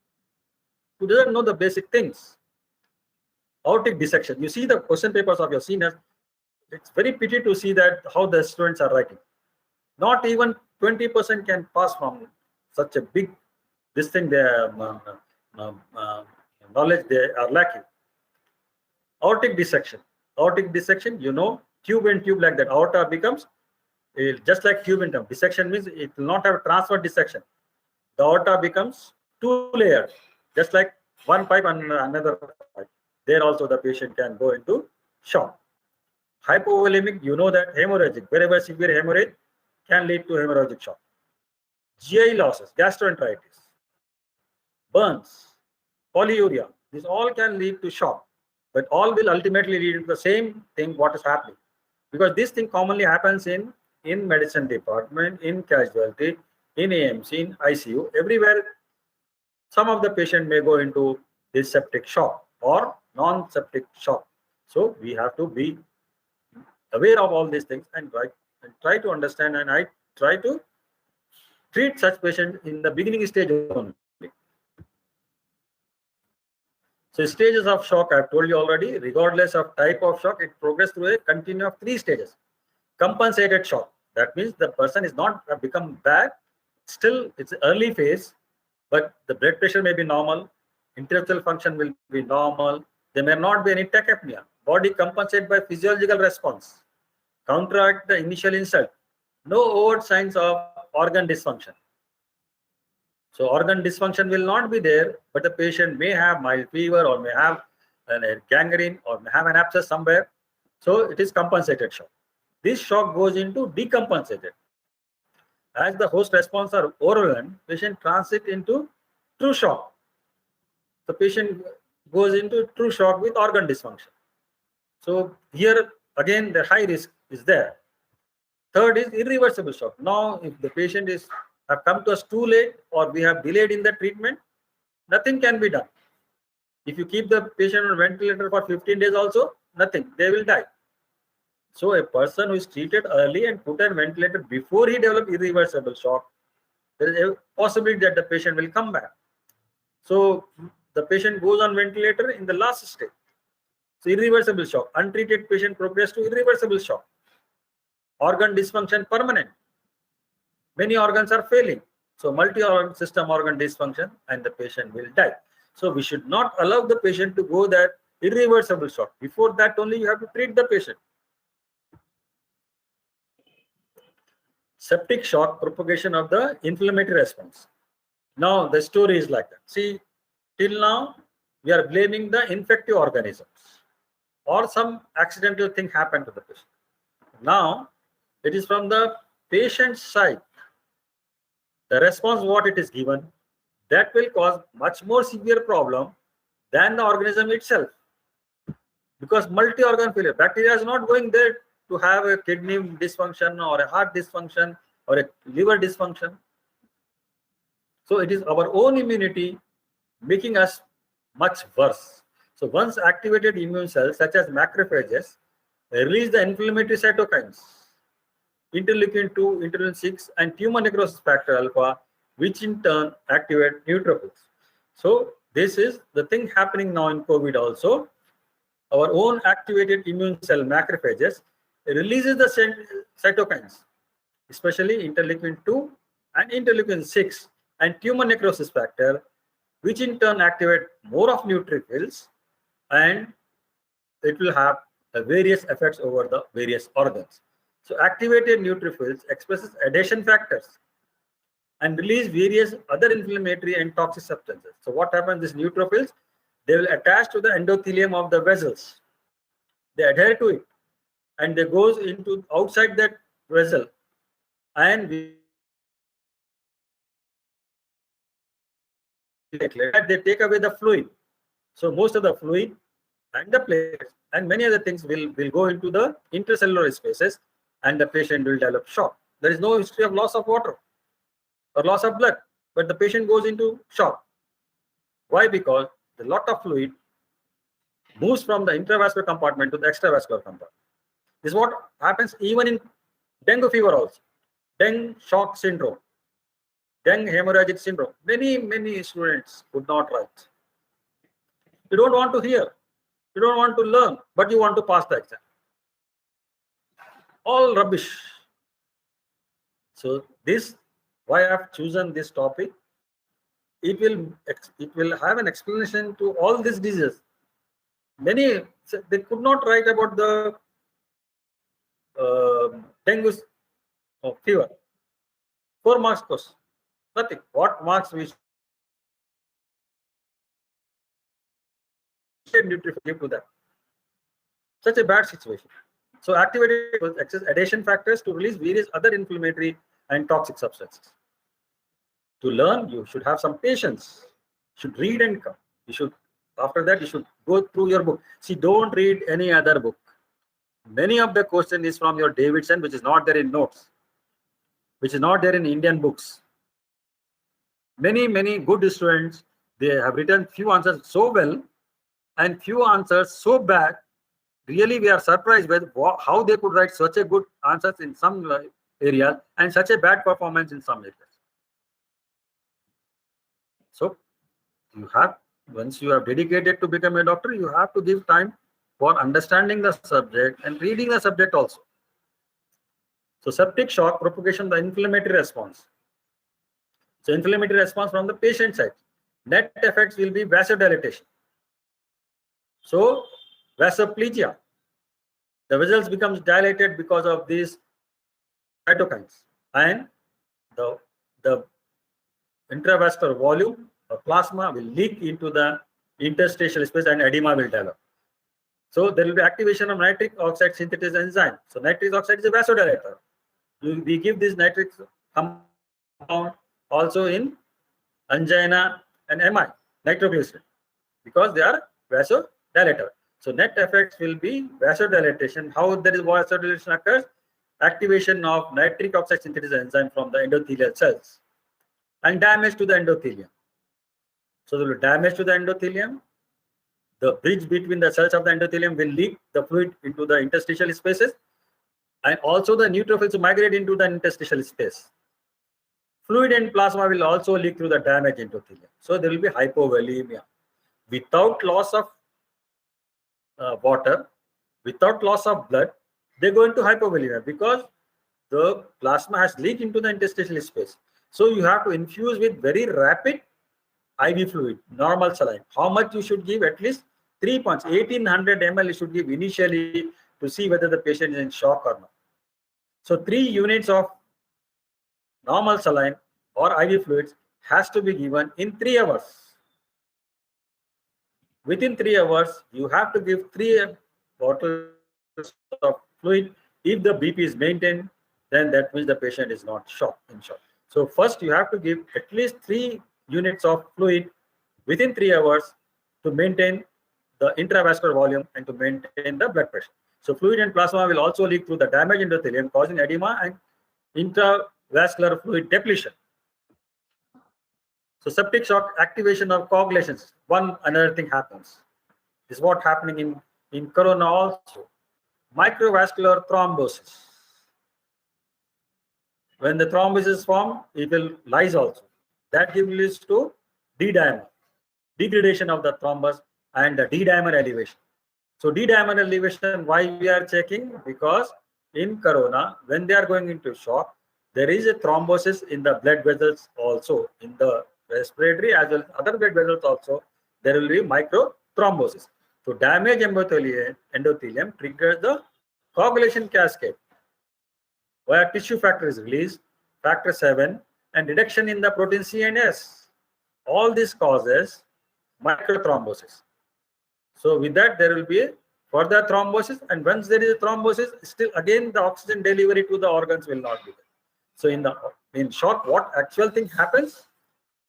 who doesn't know the basic things? Aortic dissection. You see the question papers of your seniors. It's very pity to see that how the students are writing. Not even 20% can pass from such a big this thing. Their knowledge they are lacking. Aortic dissection. Aortic dissection. You know, tube and tube like that. Aorta becomes just like tube and tube. Dissection means it will not have transfer dissection. The aorta becomes two layers, just like one pipe and another pipe. There also the patient can go into shock. Hypovolemic, you know that hemorrhagic, wherever severe hemorrhage can lead to hemorrhagic shock. GI losses, gastroenteritis, burns, polyuria, these all can lead to shock, but all will ultimately lead to the same thing what is happening. Because this thing commonly happens in medicine department, in casualty, in AMC, in ICU, everywhere. Some of the patient may go into this septic shock or non-septic shock. So we have to be aware of all these things and try to understand, and I try to treat such patients in the beginning stage only. So stages of shock, I've told you already, regardless of type of shock, it progresses through a continuum of 3 stages. Compensated shock, that means the person is not become bad, still it's early phase, but the blood pressure may be normal, intellectual function will be normal, there may not be any tachypnea. Body compensate by physiological response, counteract the initial insult. No overt signs of organ dysfunction. So organ dysfunction will not be there, but the patient may have mild fever or may have a gangrene or may have an abscess somewhere. So it is compensated shock. This shock goes into decompensated. As the host response are overwhelmed, patient transit into true shock. The patient goes into true shock with organ dysfunction. So here again the high risk is there. Third is irreversible shock. Now if the patient have come to us too late or we have delayed in the treatment, nothing can be done. If you keep the patient on ventilator for 15 days also, nothing, they will die. So a person who is treated early and put on ventilator before he develops irreversible shock, there is a possibility that the patient will come back. So the patient goes on ventilator in the last stage. So irreversible shock, untreated patient progress to irreversible shock. Organ dysfunction permanent. Many organs are failing. So multi-organ system organ dysfunction and the patient will die. So we should not allow the patient to go that irreversible shock. Before that only you have to treat the patient. Septic shock, propagation of the inflammatory response. Now the story is like that. See, till now we are blaming the infective organisms or some accidental thing happened to the patient. Now it is from the patient's side. The response what it is given, that will cause much more severe problem than the organism itself. Because multi-organ failure, bacteria is not going there to have a kidney dysfunction or a heart dysfunction or a liver dysfunction. So it is our own immunity making us much worse. So once activated immune cells such as macrophages release the inflammatory cytokines, interleukin 2, interleukin 6 and tumor necrosis factor alpha, which in turn activate neutrophils. So this is the thing happening now in COVID also. Our own activated immune cell macrophages releases the cytokines, especially interleukin 2 and interleukin 6 and tumor necrosis factor, which in turn activate more of neutrophils, and it will have various effects over the various organs. So activated neutrophils expresses adhesion factors and release various other inflammatory and toxic substances. So what happens, these neutrophils, they will attach to the endothelium of the vessels. They adhere to it and they goes into outside that vessel, and they take away the fluid. So most of the fluid and the platelets and many other things will go into the intracellular spaces, and the patient will develop shock. There is no history of loss of water or loss of blood, but the patient goes into shock. Why? Because a lot of fluid moves from the intravascular compartment to the extravascular compartment. This is what happens even in dengue fever also, dengue shock syndrome, dengue hemorrhagic syndrome. Many students could not write. You don't want to hear, you don't want to learn, but you want to pass the exam. All rubbish. So this, why I have chosen this topic, it will have an explanation to all these diseases. Many, they could not write about the dengue fever. 4 marks course, nothing. What marks we should give to that? Such a bad situation. So activated with excess adhesion factors to release various other inflammatory and toxic substances. To learn, you should have some patience. You should read and come. You should, after that, you should go through your book. See, don't read any other book. Many of the question is from your Davidson, which is not there in notes, which is not there in Indian books. Many good students, they have written few answers so well and few answers so bad. Really, we are surprised with how they could write such a good answers in some areas and such a bad performance in some areas. So you have, once you are dedicated to become a doctor, you have to give time for understanding the subject and reading the subject also. So septic shock, propagation, the inflammatory response. So inflammatory response from the patient side. Net effects will be vasodilatation. So vasoplegia, the vessels becomes dilated because of these cytokines, and the intravascular volume of plasma will leak into the interstitial space and edema will develop. So there will be activation of nitric oxide synthesis enzyme. So nitric oxide is a vasodilator. We give this nitric compound also in angina and MI, nitroglycerin, because they are vasodilator. So net effects will be vasodilatation. How there is vasodilation occurs? Activation of nitric oxide synthesis enzyme from the endothelial cells and damage to the endothelium. So there will be damage to the endothelium. The bridge between the cells of the endothelium will leak the fluid into the interstitial spaces, and also the neutrophils migrate into the interstitial space. Fluid and plasma will also leak through the damaged endothelium. So there will be hypovolemia. Without loss of water, without loss of blood, they go into hypovolemia because the plasma has leaked into the interstitial space. So you have to infuse with very rapid IV fluid, normal saline. How much you should give? At least 3 points, 1800 ml you should give initially to see whether the patient is in shock or not. So 3 units of normal saline or IV fluids has to be given in 3 hours. Within 3 hours, you have to give 3 bottles of fluid. If the BP is maintained, then that means the patient is not in shock. So first you have to give at least 3 units of fluid within 3 hours to maintain the intravascular volume and to maintain the blood pressure. So fluid and plasma will also leak through the damaged endothelium, causing edema and intravascular fluid depletion. So septic shock, activation of coagulations. Another thing happens. This is what happening in corona also. Microvascular thrombosis. When the thrombosis form, it will lyse also. That gives rise to D-dimer. degradation of the thrombus and the D-dimer elevation. So D-dimer elevation, why we are checking? Because in corona, when they are going into shock, there is a thrombosis in the blood vessels also, in the respiratory as well as other blood vessels also, there will be micro thrombosis. So damage endothelium triggers the coagulation cascade, where tissue factor is released, factor 7, and reduction in the protein C and S. All this causes microthrombosis. So with that, there will be a further thrombosis, and once there is a thrombosis, still again the oxygen delivery to the organs will not be there. So in short, what actual thing happens?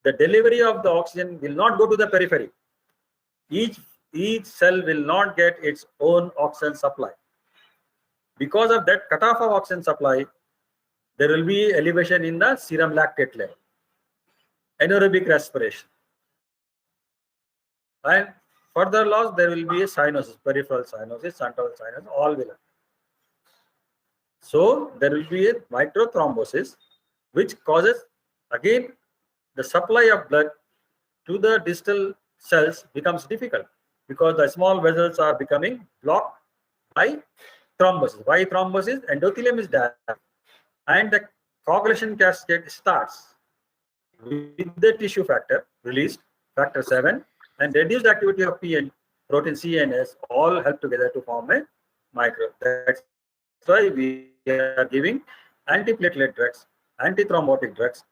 The delivery of the oxygen will not go to the periphery. Each cell will not get its own oxygen supply. Because of that cutoff of oxygen supply, there will be elevation in the serum lactate level, anaerobic respiration, and further loss, there will be a cyanosis, peripheral cyanosis, central cyanosis, all will happen. So there will be a microthrombosis, which causes again the supply of blood to the distal cells becomes difficult because the small vessels are becoming blocked by thrombosis. Why thrombosis? Endothelium is damaged and the coagulation cascade starts with the tissue factor released, factor 7, and reduced activity of P and protein C and S all help together to form a micro. That's why we are giving antiplatelet drugs, antithrombotic drugs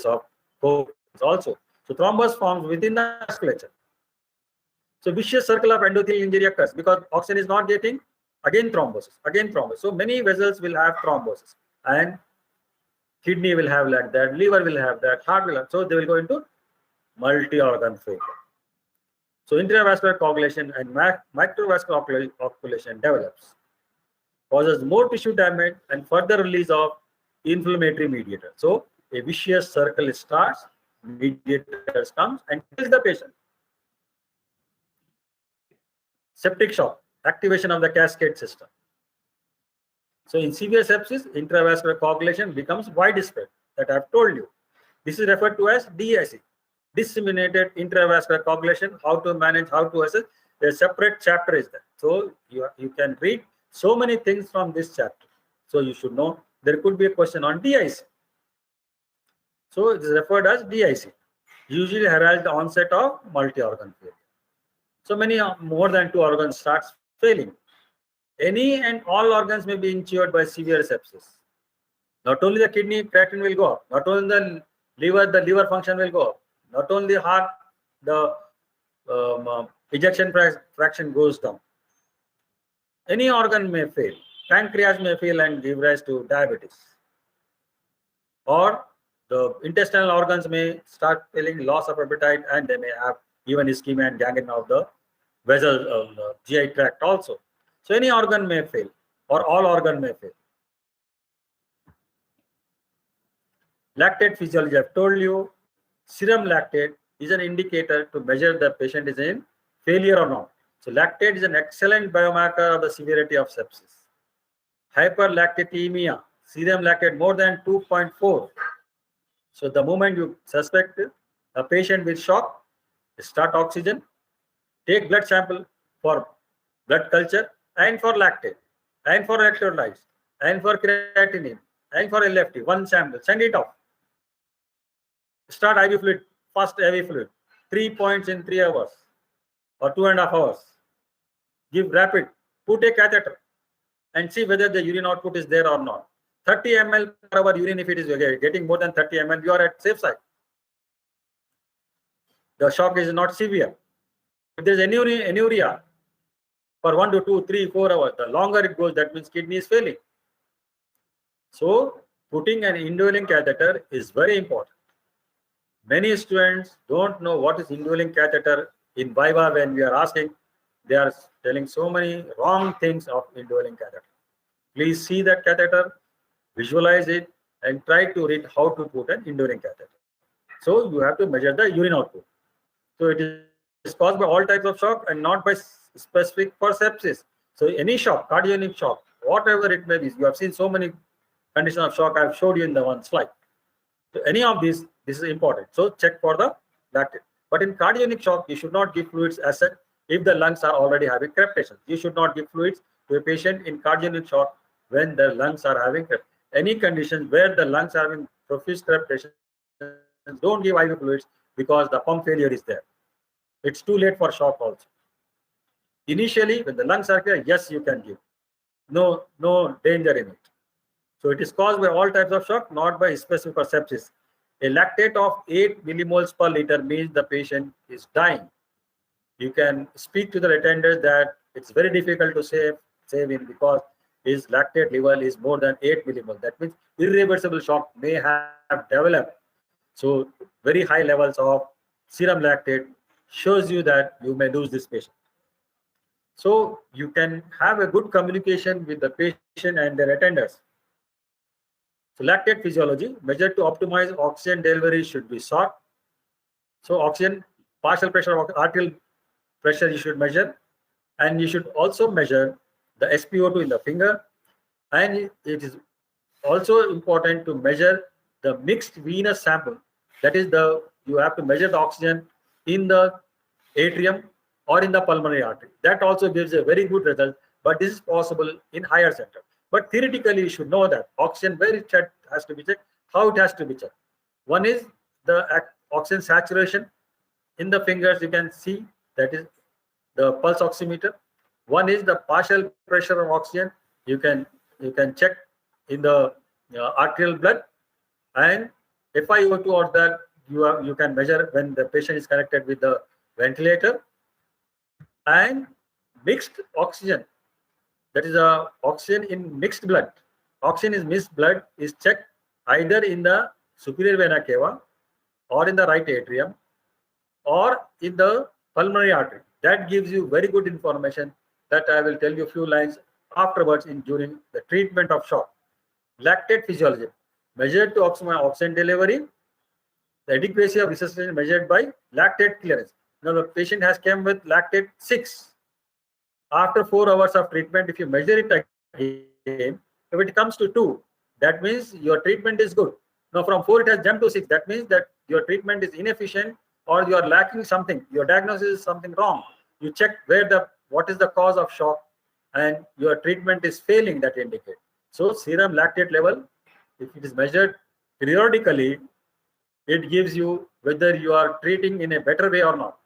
of COVID also. So thrombus forms within the musculature. So vicious circle of endothelial injury occurs because oxygen is not getting, again thrombosis, again thrombosis. So many vessels will have thrombosis, and kidney will have like that, liver will have that, heart will have. So they will go into multi-organ failure. So intravascular coagulation and microvascular coagulation develops, causes more tissue damage and further release of inflammatory mediator. So a vicious circle starts, mediators comes and kills the patient. Septic shock, activation of the cascade system. So in severe sepsis, intravascular coagulation becomes widespread, that I've told you. This is referred to as DIC, disseminated intravascular coagulation. How to manage, how to assess. A separate chapter is there. So you can read so many things from this chapter. So you should know there could be a question on DIC. So it is referred as DIC. Usually heralds the onset of multi-organ failure. So many more than 2 organs starts failing. Any and all organs may be injured by severe sepsis. Not only the kidney, creatinine will go up. Not only the liver function will go up. Not only the heart, the ejection fraction goes down. Any organ may fail. Pancreas may fail and give rise to diabetes. Or the intestinal organs may start failing, loss of appetite, and they may have even ischemia and gangrene of the vessel, GI tract also. So any organ may fail, or all organ may fail. Lactate physiology, I've told you, serum lactate is an indicator to measure the patient is in failure or not. So lactate is an excellent biomarker of the severity of sepsis. Hyperlactatemia, serum lactate more than 2.4. So the moment you suspect a patient with shock, start oxygen, take blood sample for blood culture and for lactate and for electrolytes and for creatinine and for LFT, one sample, send it off. Start IV fluid, fast IV fluid, 3 points in 3 hours or 2.5 hours. Give rapid, put a catheter and see whether the urine output is there or not. 30 ml per hour urine, if it is getting more than 30 ml, you are at safe side. The shock is not severe. If there is anuria for 1 to 2, 3, 4 hours, the longer it goes, that means kidney is failing. So putting an indwelling catheter is very important. Many students don't know what is indwelling catheter. In Viva, when we are asking, they are telling so many wrong things of indwelling catheter. Please see that catheter, visualize it, and try to read how to put an indwelling catheter. So you have to measure the urine output. So it is caused by all types of shock and not by specific for sepsis. So any shock, cardiogenic shock, whatever it may be, you have seen so many conditions of shock. I have showed you in the one slide. So any of these, this is important. So check for the lactate. But in cardiogenic shock, you should not give fluids as such if the lungs are already having crepitation. You should not give fluids to a patient in cardiogenic shock when the lungs are having crepitation. Any condition where the lungs are having profuse crepitation, don't give IV fluids because the pump failure is there. It's too late for shock also. Initially, when the lungs are clear, yes, you can give. No danger in it. So it is caused by all types of shock, not by specific or sepsis. A lactate of 8 millimoles per liter means the patient is dying. You can speak to the attenders that it's very difficult to save him because his lactate level is more than 8 millimoles. That means irreversible shock may have developed. So very high levels of serum lactate shows you that you may lose this patient. So you can have a good communication with the patient and their attenders. So lactate physiology, measured to optimize oxygen delivery should be sought. So oxygen, partial pressure of arterial pressure you should measure, and you should also measure the SpO2 in the finger, and it is also important to measure the mixed venous sample. That is, you have to measure the oxygen in the atrium or in the pulmonary artery. That also gives a very good result, but this is possible in higher center. But theoretically, you should know that oxygen, where it has to be checked, how it has to be checked. One is the oxygen saturation. In the fingers, you can see that is the pulse oximeter. One is the partial pressure of oxygen. You can check in the arterial blood, and FiO2 or that you can measure when the patient is connected with the ventilator. And mixed oxygen, that is oxygen in mixed blood. Oxygen in mixed blood is checked either in the superior vena cava or in the right atrium or in the pulmonary artery. That gives you very good information that I will tell you a few lines afterwards during the treatment of shock. Lactate physiology, measured to oxygen delivery. The adequacy of resuscitation measured by lactate clearance. Now the patient has come with lactate 6. After 4 hours of treatment, if you measure it again, if it comes to 2, that means your treatment is good. Now from 4 it has jumped to 6. That means that your treatment is inefficient or you are lacking something. Your diagnosis is something wrong. You check what is the cause of shock, and your treatment is failing. That indicate. So serum lactate level, if it is measured periodically, it gives you whether you are treating in a better way or not.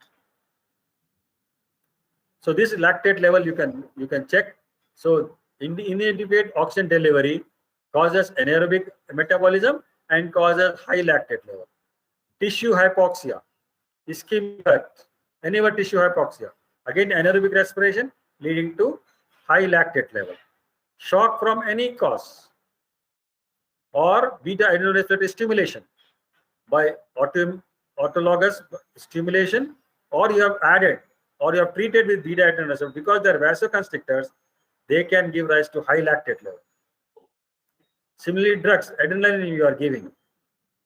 So this lactate level you can check. So inadequate oxygen delivery causes anaerobic metabolism and causes high lactate level. Tissue hypoxia, ischemic, any tissue hypoxia, again anaerobic respiration leading to high lactate level. Shock from any cause or beta adrenal stimulation by autologous stimulation, or you have added or you have treated with beta adrenergic, because they are vasoconstrictors, they can give rise to high lactate level. Similarly, drugs, adrenaline you are giving,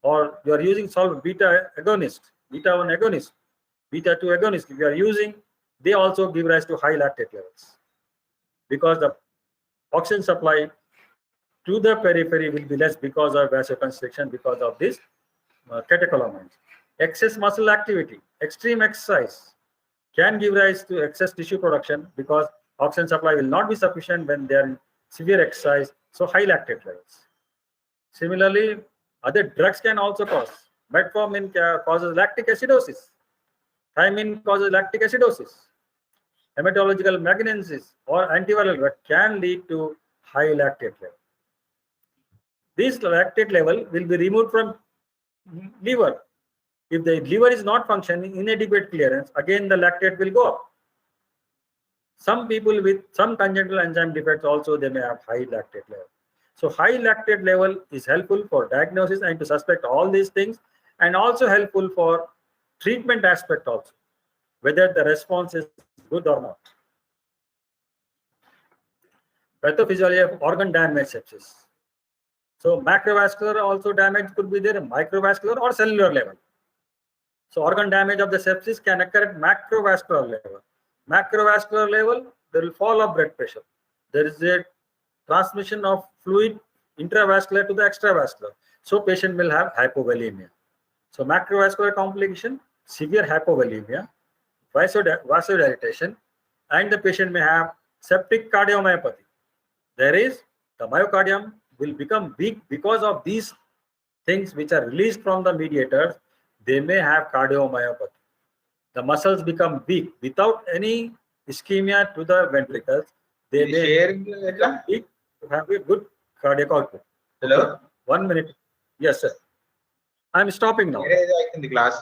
or you are using solvent, beta agonist, beta 1 agonist, beta 2 agonist, if you are using, they also give rise to high lactate levels, because the oxygen supply to the periphery will be less because of vasoconstriction, because of this catecholamines. Excess muscle activity, extreme exercise can give rise to excess tissue production because oxygen supply will not be sufficient when they are in severe exercise, so high lactate levels. Similarly, other drugs can also cause. Metformin causes lactic acidosis. Thiamine causes lactic acidosis. Hematological malignancies or antiviral drug can lead to high lactate level. This lactate level will be removed from liver. If the liver is not functioning, inadequate clearance, again the lactate will go up. Some people with some congenital enzyme defects also, they may have high lactate level. So high lactate level is helpful for diagnosis and to suspect all these things, and also helpful for treatment aspect also, whether the response is good or not. Pathophysiology of organ damage sepsis. So macrovascular also damage could be there, microvascular or cellular level. So organ damage of the sepsis can occur at macrovascular level. Macrovascular level, there will fall of blood pressure. There is a transmission of fluid intravascular to the extravascular. So patient will have hypovolemia. So macrovascular complication severe hypovolemia, vasodilatation, and the patient may have septic cardiomyopathy. There is the myocardium will become weak because of these things which are released from the mediators. They may have cardiomyopathy. The muscles become weak without any ischemia to the ventricles. They may become weak to have a good cardiac output. Hello? Okay. 1 minute. Yes, sir. I'm stopping now. In the class.